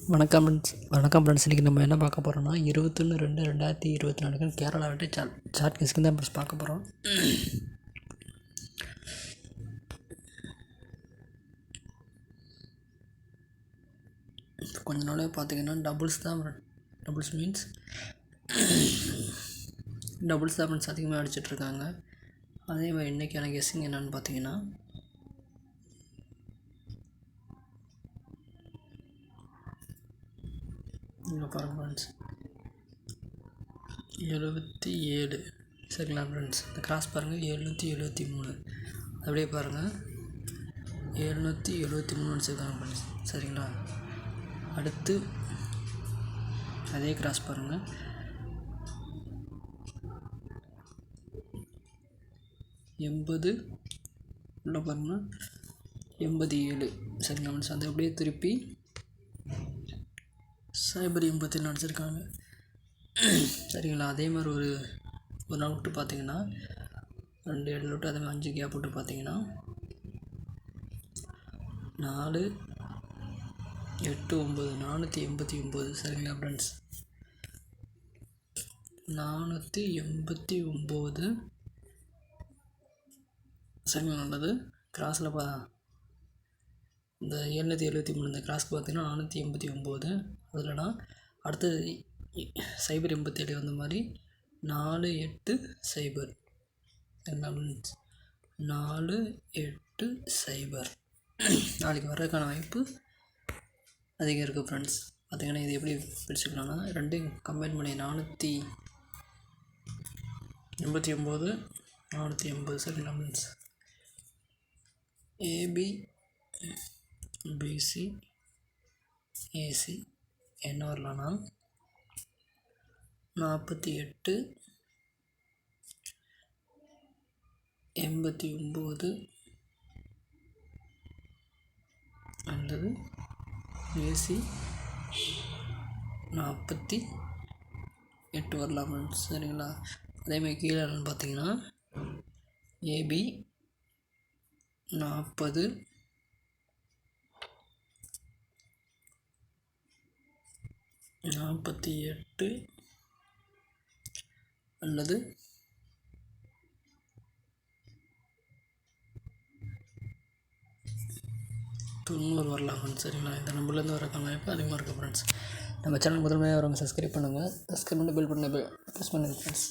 வணக்கம் ஃப்ரெண்ட்ஸ். இன்றைக்கி நம்ம என்ன பார்க்க போகிறோம்னா 21/2/2024 கேரளா விட்டு சாட் கிஸ்க்கு தான் ஃப்ரெண்ட்ஸ் பார்க்க போகிறோம். கொஞ்ச நாளே பார்த்தீங்கன்னா டபுள்ஸ் மீன்ஸ் டபுள்ஸ் தான் ஃப்ரெண்ட்ஸ் அதிகமாக அடிச்சிட்ருக்காங்க. அதே மாதிரி இன்றைக்கான கெஸ்ஸிங் என்னென்னு பார்த்தீங்கன்னா இங்கே பாருங்கள் ஃப்ரெண்ட்ஸ் 77 சரிங்களா ஃப்ரெண்ட்ஸ். இந்த கிராஸ் பாருங்கள் 773 அப்படியே பாருங்கள் 773 அடிச்சிருக்காங்க ஃப்ரெண்ட்ஸ் சரிங்களா. அடுத்து அதே கிராஸ் பாருங்கள் 80 உள்ள பாருங்கள் 87 சரிங்களா ஃப்ரெண்ட்ஸ். அதை அப்படியே திருப்பி சைபர் 87 அடிச்சிருக்காங்க சரிங்களா. அதே மாதிரி ஒரு நாள் விட்டு பார்த்தீங்கன்னா 2 7 விட்டு அதே மாதிரி 5 கேப் விட்டு பார்த்தீங்கன்னா 4 8 9 489 சரிங்களா ஃப்ரெண்ட்ஸ். 489 சரிங்களா. நல்லது கிராஸில் இந்த 773 இந்த கிராஸ்க்கு பார்த்தீங்கன்னா 489 அதில்னா அடுத்தது சைபர் 87 வந்த மாதிரி 480 480 நாளைக்கு வர்றதுக்கான வாய்ப்பு அதிகம் இருக்குது ஃப்ரெண்ட்ஸ். பார்த்திங்கன்னா இது எப்படி பிடிச்சிக்கலாம்னா ரெண்டையும் கம்பைன் பண்ணி 489 480 சரிங்களா ஃப்ரெண்ட்ஸ். ஏபி பிசி ஏசி என்ன வரலான்னா 48 89 அல்லது ஏசி 48 வரலாம் சரிங்களா. அதேமாதிரி கீழே பார்த்தீங்கன்னா ஏபி 40 48 அல்லது 90 வரலாம் ஃப்ரெண்ட்ஸ் சரிங்களா. இந்த நம்பர்லேருந்து வரக்கான வாய்ப்பு அதிகமாக இருக்குது ஃப்ரெண்ட்ஸ். நம்ம சேனல் முதன்மையாக வரவங்க சப்ஸ்கிரைப் பண்ணுங்கள். சப்ஸ்கிரைப் பண்ணி பெல் பண்ணி ப்ரெஸ் பண்ணுங்கள் ஃப்ரெண்ட்ஸ்.